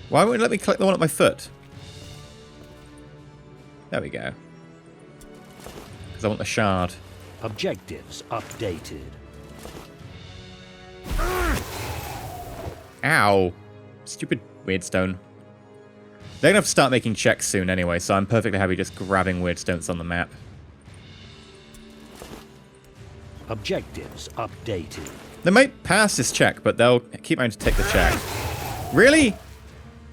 Why won't it let me collect the one at my foot? There we go. Because I want the shard. Objectives updated. Ow. Stupid weirdstone. They're going to have to start making checks soon anyway, so I'm perfectly happy just grabbing weirstones on the map. Objectives updated. They might pass this check, but they'll keep having to take the check. Really?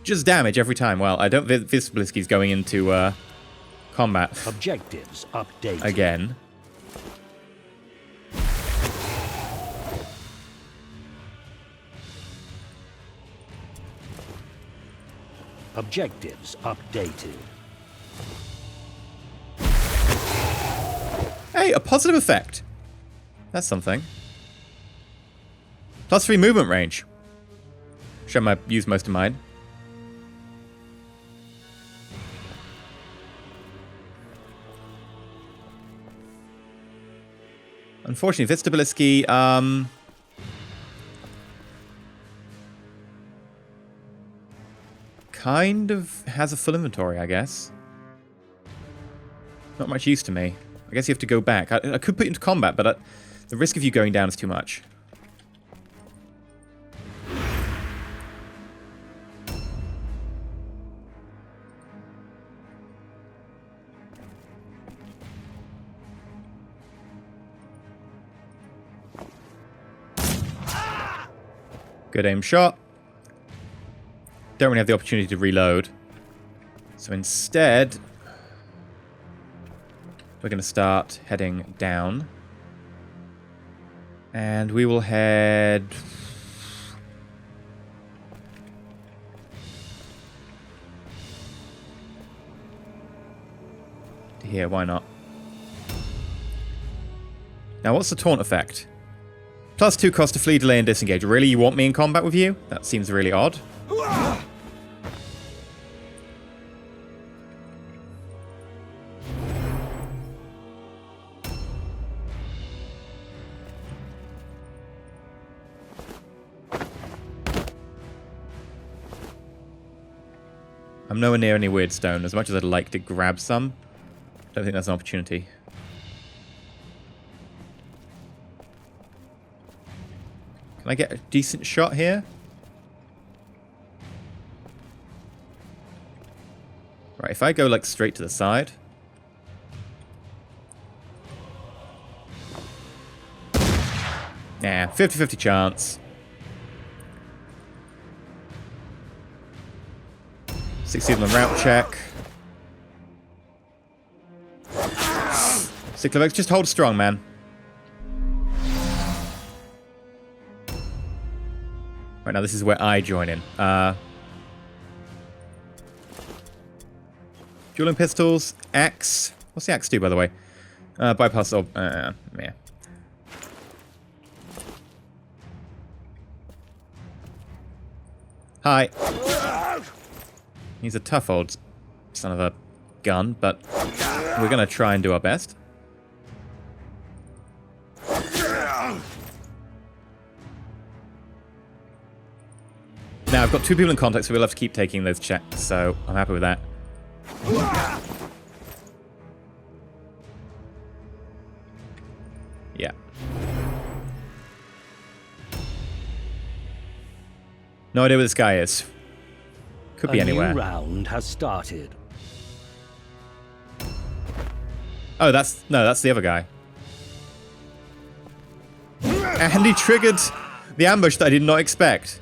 Just damage every time. Well, I don't think this Blitzkrieg's going into combat. Objectives updated. Again. Objectives updated. Hey, a positive effect. That's something. +3 movement range. Should I use most of mine? Unfortunately, this Stabiliski, kind of has a full inventory, I guess. Not much use to me. I guess you have to go back. I could put you into combat, but the risk of you going down is too much. Good aim shot. Don't really have the opportunity to reload. So instead, we're going to start heading down. And we will head... to here, why not? Now, what's the taunt effect? +2 cost to flee, delay, and disengage. Really? You want me in combat with you? That seems really odd. I'm nowhere near any weird stone. As much as I'd like to grab some, don't think that's an opportunity. Can I get a decent shot here? Right, if I go like straight to the side. Nah, 50-50 chance. 60 on the route check. Cyclovex, just hold strong, man. Right, now this is where I join in. Dueling pistols, axe. What's the axe do, by the way? Bypass, yeah. Hi. He's a tough old son of a gun, but we're going to try and do our best. Now, I've got 2 people in contact, so we'll have to keep taking those checks, so I'm happy with that. Yeah. No idea where this guy is. Could be anywhere. A new round has started. Oh, that's the other guy. And he triggered the ambush that I did not expect.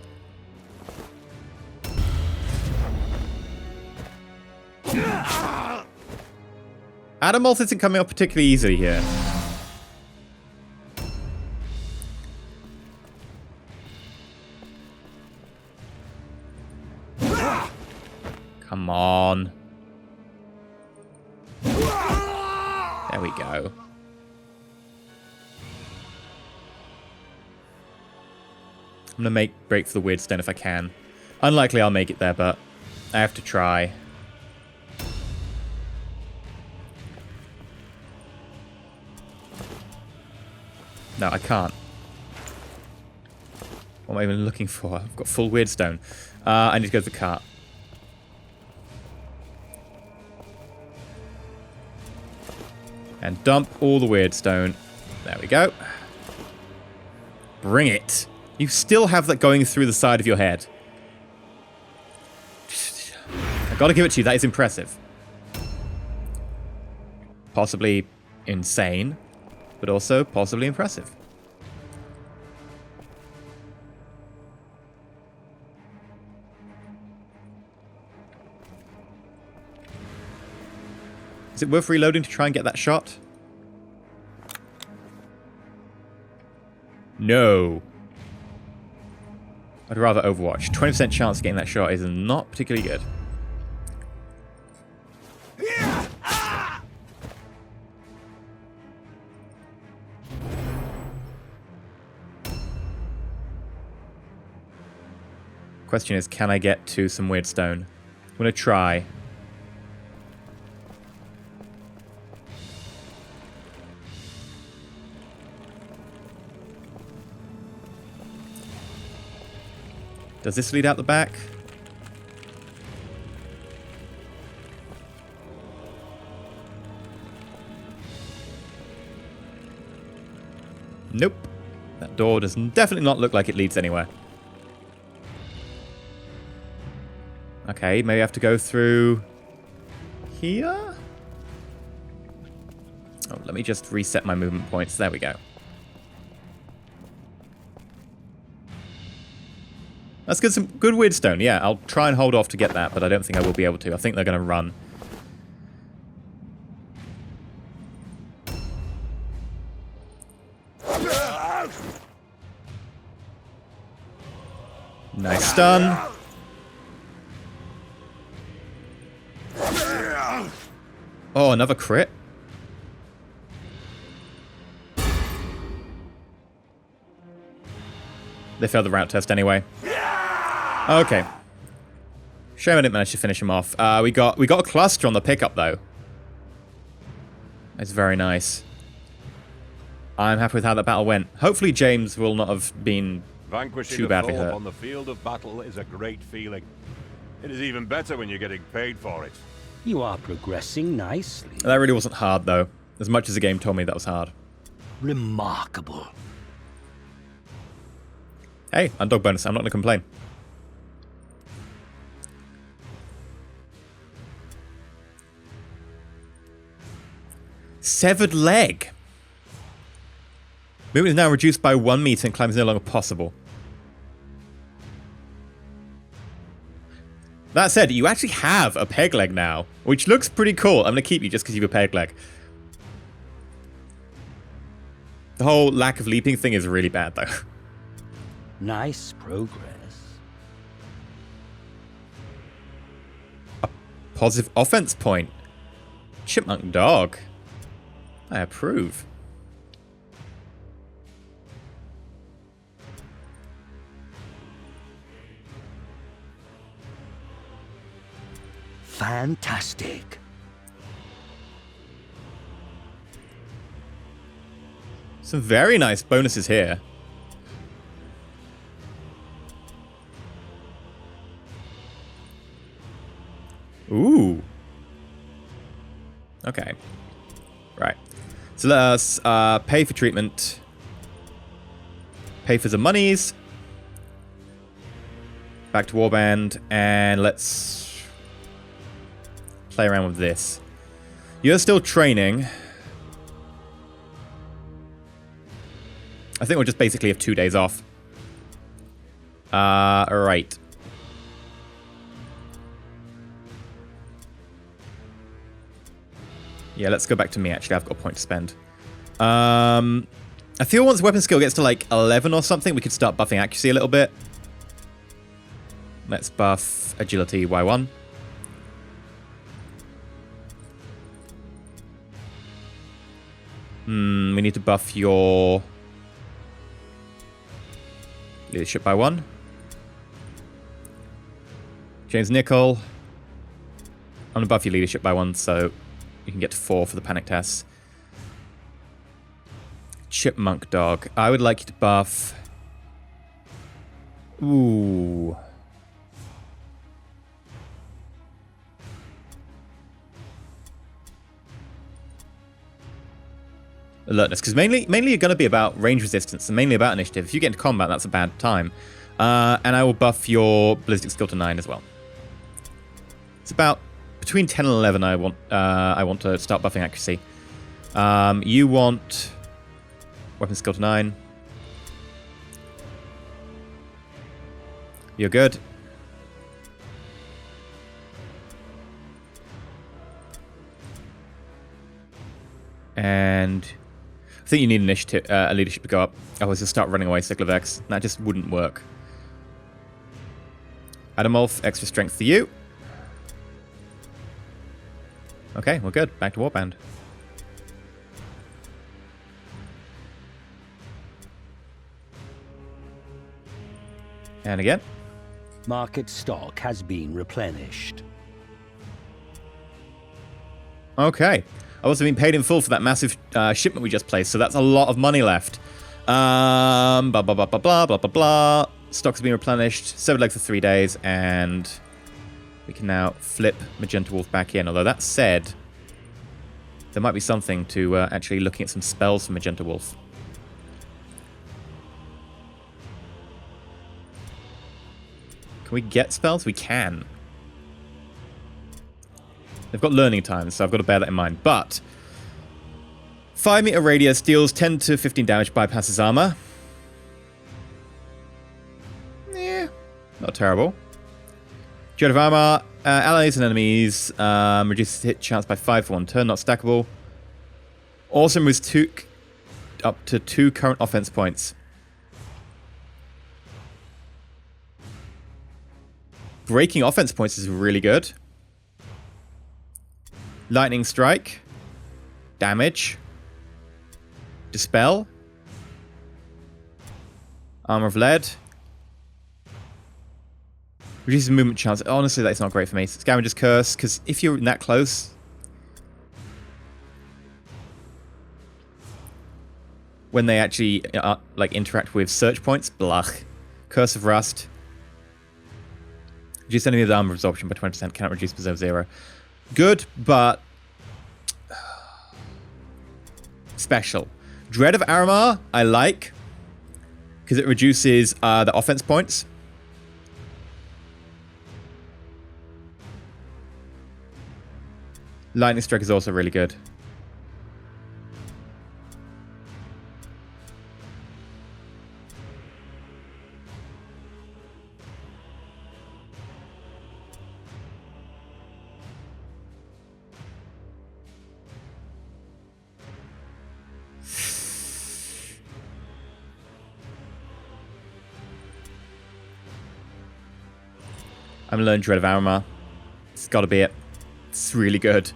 Adamolth isn't coming up particularly easily here. Come on. There we go. I'm gonna break for the weird stone if I can. Unlikely I'll make it there, but I have to try. No, I can't. What am I even looking for? I've got full weirdstone. I need to go to the cart. And dump all the weird stone. There we go. Bring it. You still have that going through the side of your head. I gotta give it to you, that is impressive. Possibly insane, but also possibly impressive. Is it worth reloading to try and get that shot? No. I'd rather Overwatch. 20% chance of getting that shot is not particularly good. Question is, can I get to some weird stone? I'm gonna try. Does this lead out the back? Nope. That door does definitely not look like it leads anywhere. Okay, maybe I have to go through here? Oh, let me just reset my movement points. There we go. That's good. Some good weird stone. Yeah, I'll try and hold off to get that, but I don't think I will be able to. I think they're going to run. Nice stun. Oh, another crit. They failed the route test anyway. Okay. Shame I didn't manage to finish him off. We got a cluster on the pickup though. That's very nice. I'm happy with how that battle went. Hopefully James will not have been too badly hurt. On the field of battle is a great feeling. It is even better when you're getting paid for it. You are progressing nicely. That really wasn't hard though. As much as the game told me that was hard. Remarkable. Hey, underdog bonus. I'm not going to complain. Severed leg. Movement is now reduced by 1 meter and climb is no longer possible. That said, you actually have a peg leg now, which looks pretty cool. I'm going to keep you just because you have a peg leg. The whole lack of leaping thing is really bad, though. Nice progress. A positive offense point. Chipmunk dog. I approve. Fantastic. Some very nice bonuses here. Ooh. Okay. Right. So let us pay for treatment. Pay for some monies. Back to Warband. And let's play around with this. You're still training. I think we'll just basically have 2 days off. Alright. Yeah, let's go back to me, actually. I've got a point to spend. I feel once weapon skill gets to, like, 11 or something, we could start buffing accuracy a little bit. Let's buff agility Y1. We need to buff your leadership by 1. James Nickel. I'm going to buff your leadership by 1, so you can get to 4 for the panic tests. Chipmunk dog. I would like you to buff... Ooh. alertness. Because mainly you're going to be about range resistance and mainly about initiative. If you get into combat, that's a bad time. And I will buff your ballistic skill to 9 as well. It's about between 10 and 11 I want to start buffing accuracy. You want weapon skill to 9. You're good. And I think you need initiative, leadership to go up. Otherwise you'll start running away, Cycle of X. That just wouldn't work. Adamolf, extra strength for you. Okay, we're good. Back to Warband. And again. Market stock has been replenished. Okay. I've also been paid in full for that massive shipment we just placed, so that's a lot of money left. Blah, blah, blah, blah, blah, blah, blah, blah. Stocks have been replenished. 7 legs for 3 days, and we can now flip Magenta Wolf back in. Although that said, there might be something to actually looking at some spells for Magenta Wolf. Can we get spells? We can. They've got learning times, so I've got to bear that in mind. But 5 meter radius deals 10 to 15 damage, bypasses armor. Yeah, not terrible. Dread of armor, allies and enemies, reduces hit chance by 5 for 1 turn, not stackable. Also moves up to 2 current offense points. Breaking offense points is really good. Lightning Strike. Damage. Dispel. Armor of Lead. Reduces movement chance. Honestly, that's not great for me. Scavenger's Curse, because if you're that close, when they actually like interact with search points, blech. Curse of Rust. Reduce enemy armor absorption by 20%. Cannot reduce below 0. Good, but special. Dread of Aramar, I like, because it reduces the offense points. Lightning Strike is also really good. I'm gonna learn Dread of Aramar. It's gotta be it. It's really good.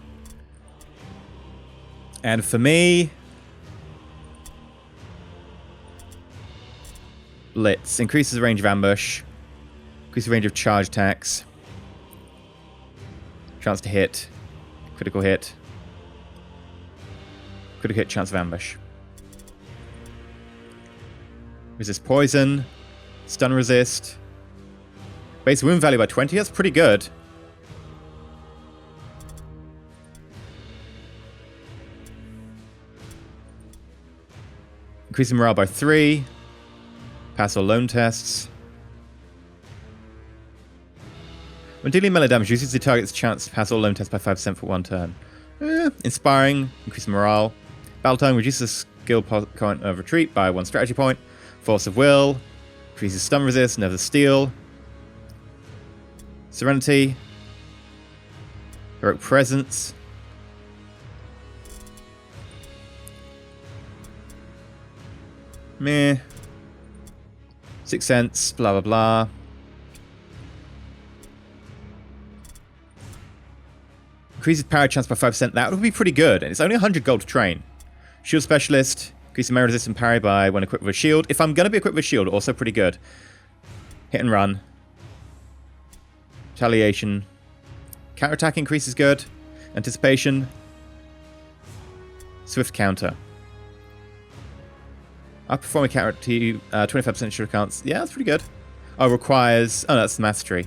And for me, Blitz. Increases the range of ambush. Increases the range of charge attacks. Chance to hit. Critical hit. Critical hit, chance of ambush. Resist poison. Stun resist. Base wound value by 20, that's pretty good. Increasing morale by 3. Pass all lone tests. When dealing melee damage, reduces the target's chance to pass all lone tests by 5% for 1 turn. Inspiring, increasing morale. Battle time reduces skill point of retreat by 1 strategy point. Force of will. Increases stun resist, nerve of steel. Serenity. Heroic Presence. Meh. Sixth Sense, blah blah blah. Increases power chance by 5%. That would be pretty good. And it's only 100 gold to train. Shield Specialist. Increases melee resistance parry by when equipped with a shield. If I'm going to be equipped with a shield, also pretty good. Hit and run. Retaliation. Counterattack increase is good. Anticipation. Swift counter. Outperforming counter to 25% shield counts. Yeah, that's pretty good. Oh, requires... Oh, that's mastery.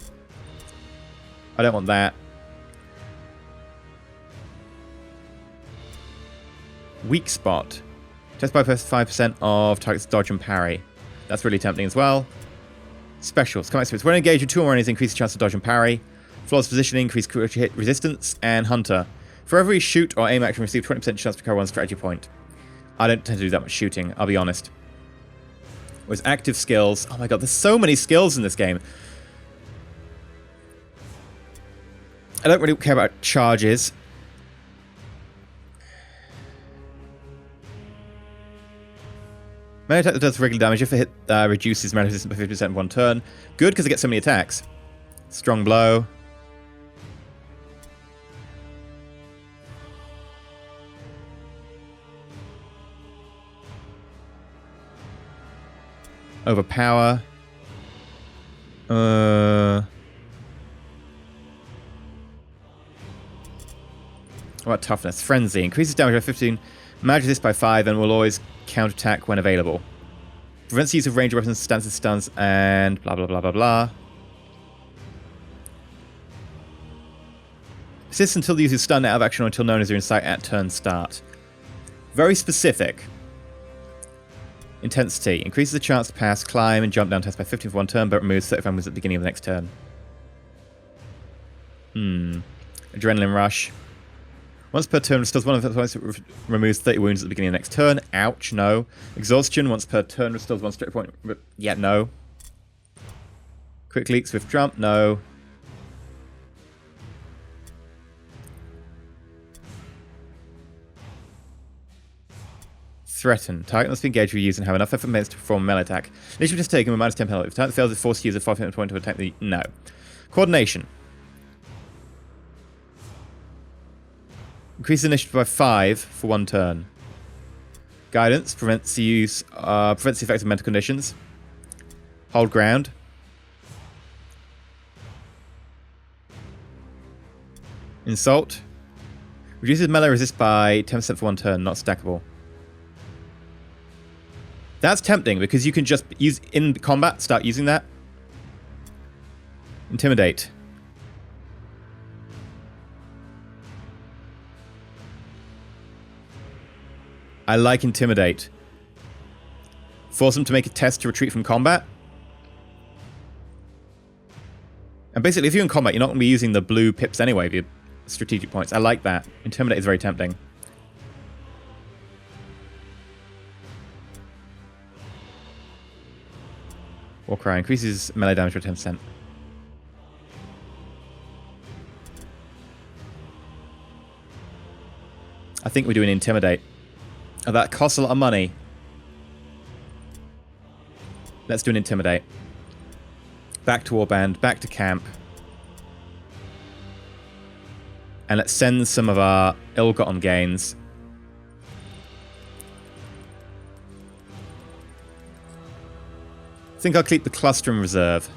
I don't want that. Weak spot. Test by 5% of target's dodge and parry. That's really tempting as well. Specials. Combat spirits. When engaged with 2 or more enemies, increase the chance of dodge and parry. Flawless positioning, increase critical hit resistance. And Hunter. For every shoot or aim action, receive 20% chance to recover 1 strategy point. I don't tend to do that much shooting, I'll be honest. Whereas active skills. Oh my god, there's so many skills in this game. I don't really care about charges. Melee attack that does regular damage if it reduces melee resistance by 50% in 1 turn. Good, because I get so many attacks. Strong blow. Overpower. What about toughness? Frenzy. Increases damage by 15. Manages this by 5 and will always counterattack when available. Prevents the use of ranged weapons, stances, stuns, and blah blah blah blah blah. Persists until the user is stunned out of action or until no one is in sight at turn start. Very specific. Intensity. Increases the chance to pass, climb, and jump down test by 15 for 1 turn, but removes 35 moves at the beginning of the next turn. Adrenaline rush. Once per turn, restores 1 of the points, removes 30 wounds at the beginning of the next turn. Ouch, no. Exhaustion. Once per turn, restores 1 straight point. Yeah, no. Quick leak, swift jump. No. Threaten. Target must be engaged with use and have enough effort to perform a melee attack. Initiative is taken with -10 penalty. If the target fails, it forces to use a 5 hit point to attack the... No. Coordination. Increase initiative by 5 for 1 turn. Guidance. Prevents the effects of mental conditions. Hold ground. Insult. Reduces melee resist by 10% for 1 turn, not stackable. That's tempting because you can just use in combat, start using that. Intimidate. I like Intimidate. Force them to make a test to retreat from combat. And basically, if you're in combat, you're not going to be using the blue pips anyway, the strategic points. I like that. Intimidate is very tempting. Warcry increases melee damage by 10%. I think we're doing Intimidate. Oh, that costs a lot of money. Let's do an Intimidate. Back to Warband, back to camp. And let's send some of our ill-gotten gains. I think I'll keep the cluster in reserve.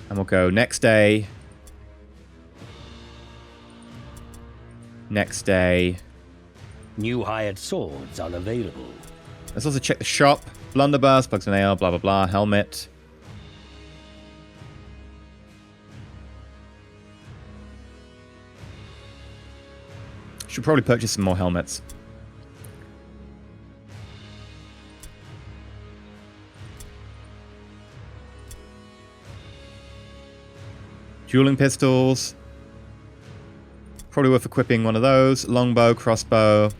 And we'll go next day. Next day. New hired swords are available. Let's also check the shop. Blunderbuss, Bugs and Ale, blah blah blah, helmet. Should probably purchase some more helmets. Dueling pistols. Probably worth equipping one of those. Longbow, crossbow.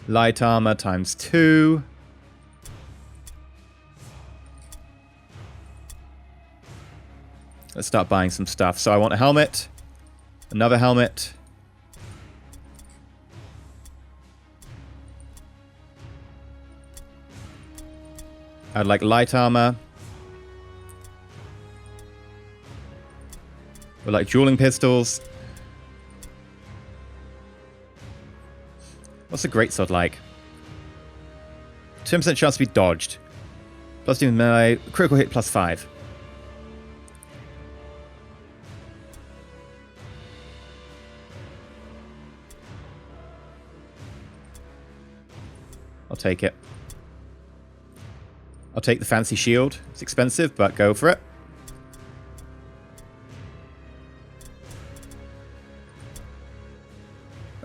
Light armor ×2. Let's start buying some stuff. So I want a helmet. Another helmet. I'd like light armor. We'd like dueling pistols. What's a greatsword like? 10% chance to be dodged. Plus demon melee, critical hit +5. I'll take it. I'll take the fancy shield. It's expensive, but go for it.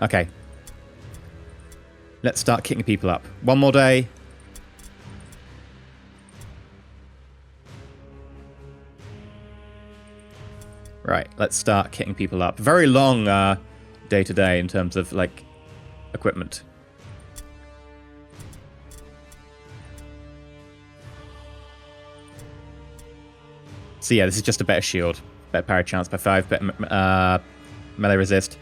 Okay. Let's start kicking people up. One more day. Right, let's start kicking people up. Very long day to day in terms of, like, equipment. So yeah, this is just a better shield. Better parry chance by 5, better melee resist.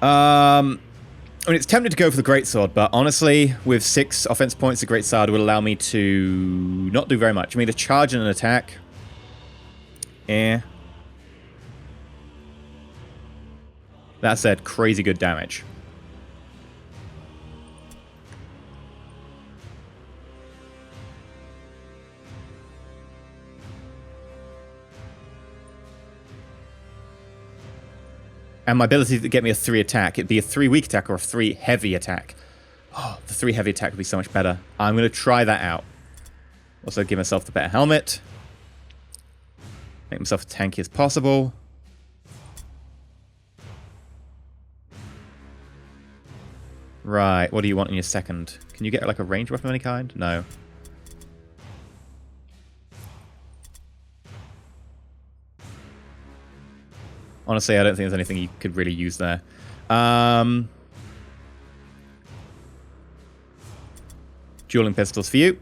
I mean, it's tempting to go for the greatsword, but honestly, with 6 offense points, the greatsword will allow me to not do very much. I mean, the charge and an attack. Eh. That said, crazy good damage. And my ability to get me a 3 attack. It'd be a 3 weak attack or a 3 heavy attack. Oh, the 3 heavy attack would be so much better. I'm going to try that out. Also give myself the better helmet. Make myself as tanky as possible. Right, what do you want in your second? Can you get like a ranged weapon of any kind? No. Honestly, I don't think there's anything you could really use there. Dueling pistols for you,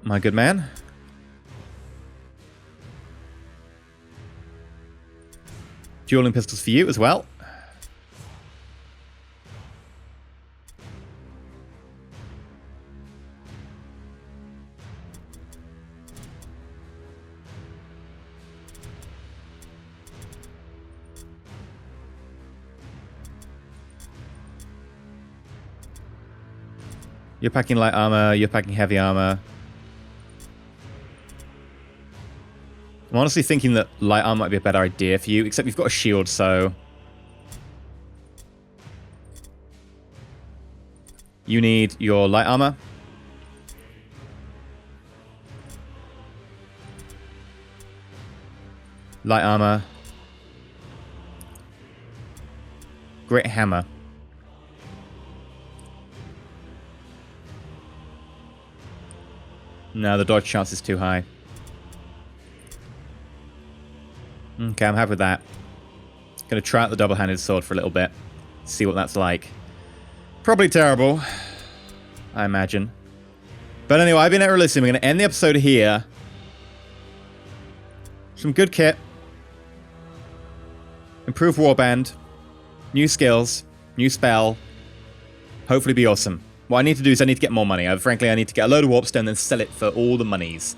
my good man. Dueling pistols for you as well. You're packing light armor, you're packing heavy armor. I'm honestly thinking that light armor might be a better idea for you, except you've got a shield, so... You need your light armor. Light armor. Great hammer. No, the dodge chance is too high. Okay, I'm happy with that. Gonna try out the double-handed sword for a little bit. See what that's like. Probably terrible, I imagine. But anyway, I've been EnterElysium. We're gonna end the episode here. Some good kit. Improved Warband. New skills. New spell. Hopefully be awesome. What I need to do is I need to get more money. Frankly, I need to get a load of warpstone and then sell it for all the monies.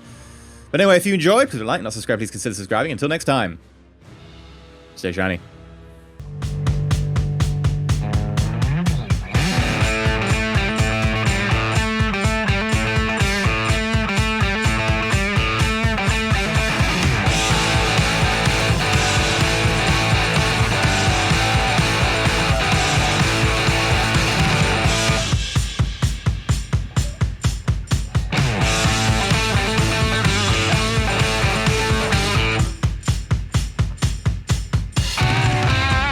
But anyway, if you enjoyed, please like and not subscribe. Please consider subscribing. Until next time, stay shiny.